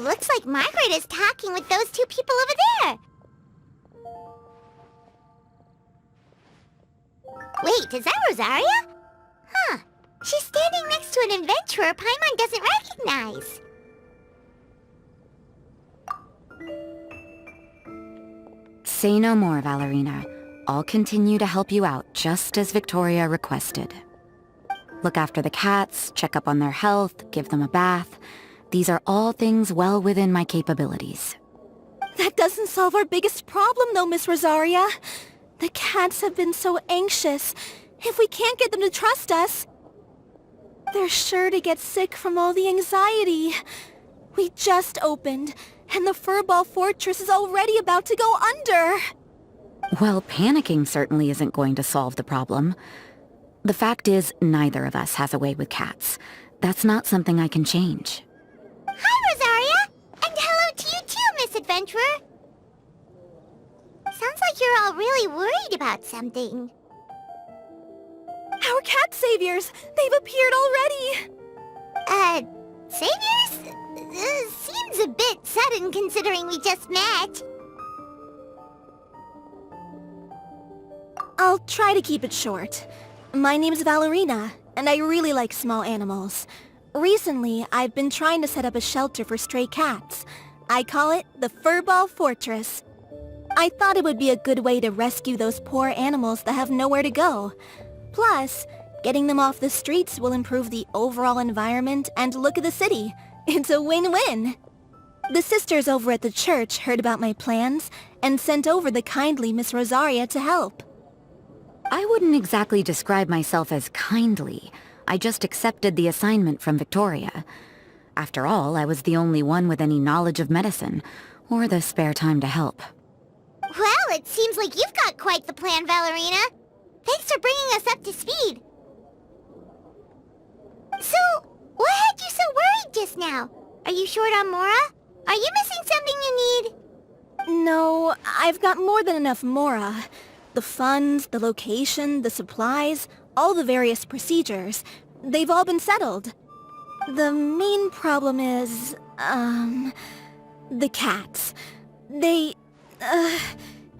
looks like Margaret is talking with those two people over there. Wait, is that Rosaria? Huh. She's standing next to an adventurer Paimon doesn't recognize. Say no more, Valerina. I'll continue to help you out, just as Victoria requested. Look after the cats, check up on their health, give them a bath. These are all things well within my capabilities. That doesn't solve our biggest problem, though, Miss Rosaria. The cats have been so anxious. If we can't get them to trust us, they're sure to get sick from all the anxiety. We just opened, and the Furball Fortress is already about to go under. Well, panicking certainly isn't going to solve the problem. The fact is, neither of us has a way with cats. That's not something I can change. Hi, Rosaria! And hello to you too, Miss Adventurer! Sounds like you're all really worried about something. Our cat saviors! They've appeared already! Saviors? Seems a bit sudden considering we just met. I'll try to keep it short. My name's Valerina, and I really like small animals. Recently, I've been trying to set up a shelter for stray cats. I call it the Furball Fortress. I thought it would be a good way to rescue those poor animals that have nowhere to go. Plus, getting them off the streets will improve the overall environment and look of the city. It's a win-win. The sisters over at the church heard about my plans and sent over the kindly Miss Rosaria to help. I wouldn't exactly describe myself as kindly. I just accepted the assignment from Victoria. After all, I was the only one with any knowledge of medicine, or the spare time to help. Well, it seems like you've got quite the plan, Valerina. Thanks for bringing us up to speed. So, what had you so worried just now? Are you short on Mora? Are you missing something you need? No, I've got more than enough Mora. The funds, the location, the supplies, all the various procedures. They've all been settled. The main problem is, the cats. They,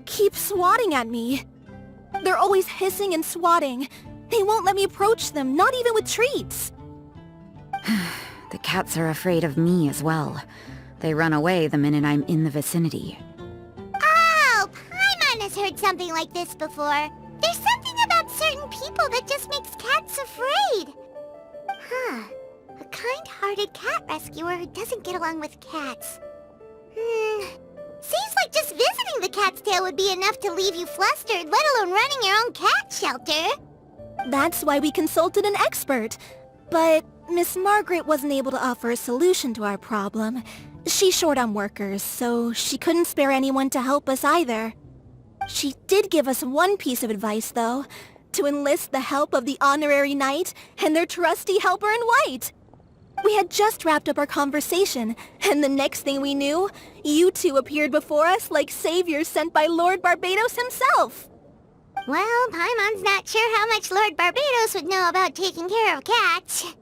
keep swatting at me. They're always hissing and swatting. They won't let me approach them, not even with treats. The cats are afraid of me as well. They run away the minute I'm in the vicinity. Oh, Paimon has heard something like this before. There's something about certain people that just makes cats afraid. Huh. A kind-hearted cat rescuer who doesn't get along with cats. Seems like just visiting the cat's tail would be enough to leave you flustered, let alone running your own cat shelter. That's why we consulted an expert. But Miss Margaret wasn't able to offer a solution to our problem. She's short on workers, so she couldn't spare anyone to help us either. She did give us one piece of advice, though, to enlist the help of the Honorary Knight and their trusty helper in white. We had just wrapped up our conversation, and the next thing we knew, you two appeared before us like saviors sent by Lord Barbados himself. Well, Paimon's not sure how much Lord Barbados would know about taking care of cats.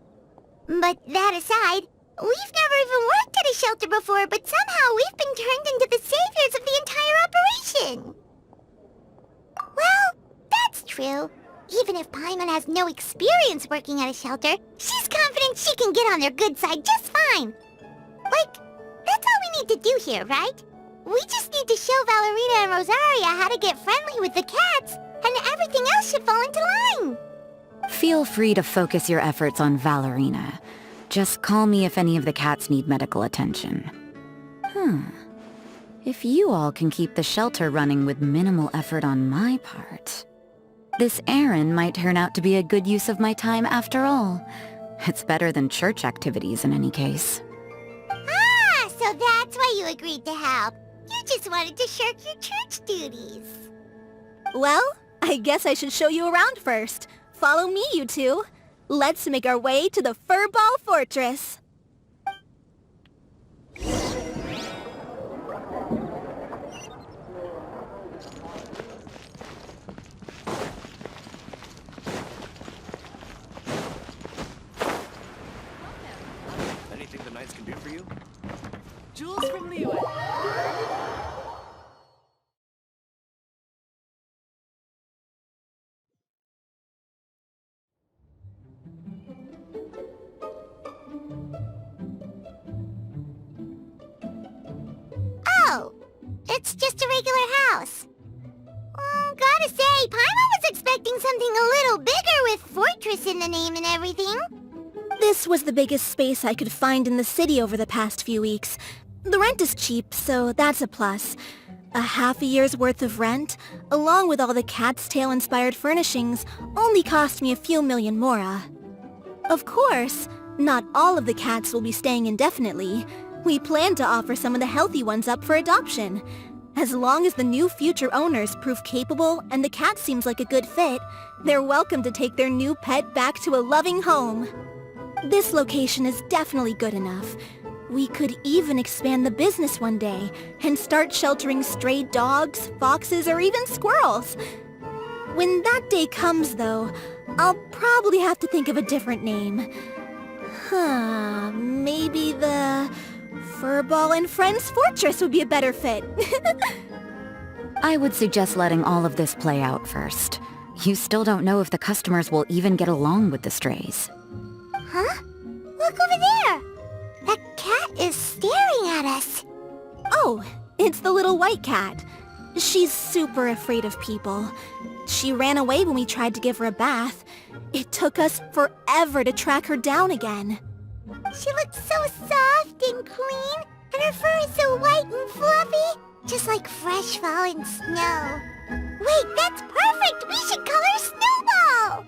But that aside, we've never even worked at a shelter before, but somehow we've been turned into the saviors of the entire operation. Well, that's true. Even if Paimon has no experience working at a shelter, she's confident she can get on their good side just fine. Like, that's all we need to do here, right? We just need to show Valerina and Rosaria how to get friendly with the cats, and everything else should fall into line. Feel free to focus your efforts on Valerina. Just call me if any of the cats need medical attention. If you all can keep the shelter running with minimal effort on my part, this errand might turn out to be a good use of my time after all. It's better than church activities in any case. Ah, so that's why you agreed to help. You just wanted to shirk your church duties. Well, I guess I should show you around first. Follow me, you two. Let's make our way to the Furball Fortress. Anything the Knights can do for you? Jules from the US. Oh, it's just a regular house. Gotta say, Paimon was expecting something a little bigger with Fortress in the name and everything. This was the biggest space I could find in the city over the past few weeks. The rent is cheap, so that's a plus. A half a year's worth of rent, along with all the Cat's Tail-inspired furnishings, only cost me a few million mora. Of course, not all of the cats will be staying indefinitely. We plan to offer some of the healthy ones up for adoption. As long as the new future owners prove capable and the cat seems like a good fit, they're welcome to take their new pet back to a loving home. This location is definitely good enough. We could even expand the business one day and start sheltering stray dogs, foxes, or even squirrels. When that day comes, though, I'll probably have to think of a different name. Maybe the Furball and Friends Fortress would be a better fit. I would suggest letting all of this play out first. You still don't know if the customers will even get along with the strays. Huh? Look over there! That cat is staring at us. Oh, it's the little white cat. She's super afraid of people. She ran away when we tried to give her a bath. It took us forever to track her down again. She looks so soft and clean, and her fur is so white and fluffy, just like fresh fallen snow. Wait, that's perfect! We should call her Snowball!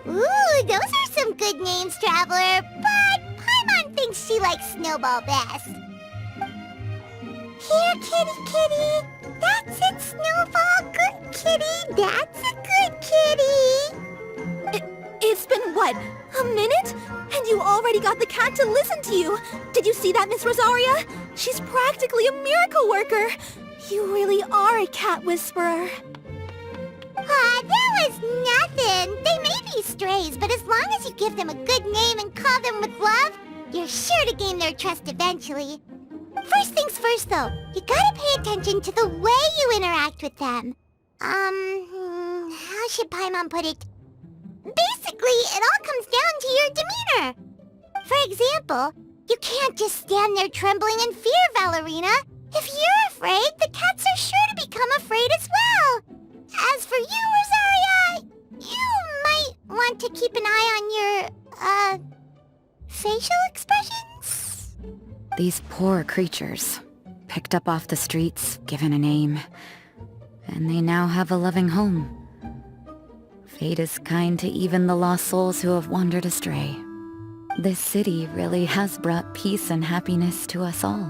Ooh, those are some good names, Traveler, but Paimon thinks she likes Snowball best. Here, kitty. That's it, Snowball. Good kitty. That's a good kitty. It's been, what, a minute? And you already got the cat to listen to you. Did you see that, Miss Rosaria? She's practically a miracle worker. You really are a cat whisperer. That was nothing. They may be strays, but as long as you give them a good name and call them with love, you're sure to gain their trust eventually. First things first, though, you gotta pay attention to the way you interact with them. How should Paimon put it? Basically, it all comes down to your demeanor. For example, you can't just stand there trembling in fear, Valerina. If you're afraid, the cats are sure to become afraid as well. As for you, Rosaria, you might want to keep an eye on your, facial expressions? These poor creatures, picked up off the streets, given a name, and they now have a loving home. Fate is kind to even the lost souls who have wandered astray. This city really has brought peace and happiness to us all.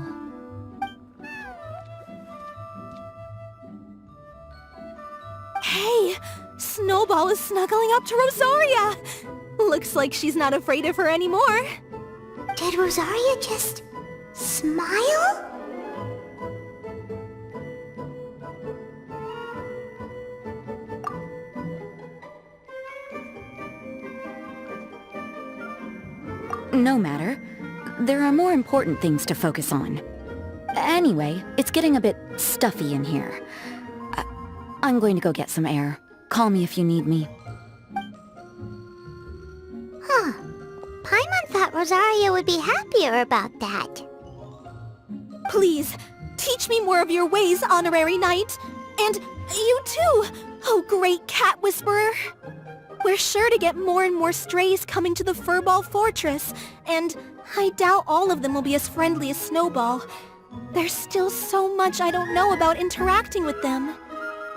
Hey, Snowball is snuggling up to Rosaria. Looks like she's not afraid of her anymore. Did Rosaria just smile? No matter. There are more important things to focus on. Anyway, it's getting a bit stuffy in here. I'm going to go get some air. Call me if you need me. Huh. Paimon thought Rosaria would be happier about that. Please, teach me more of your ways, Honorary Knight. And you too, oh great cat whisperer. We're sure to get more and more strays coming to the Furball Fortress, and I doubt all of them will be as friendly as Snowball. There's still so much I don't know about interacting with them.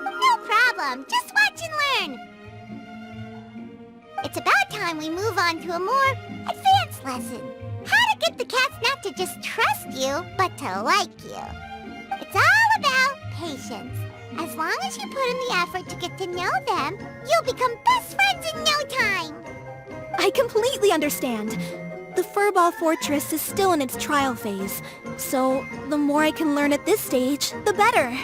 No problem. Just watch and learn. It's about time we move on to a more advanced lesson. How to get the cats not to just trust you, but to like you. It's all about patience. As long as you put in the effort to get to know them, you'll become best friends in no time. I completely understand. The Furball Fortress is still in its trial phase, so the more I can learn at this stage, the better.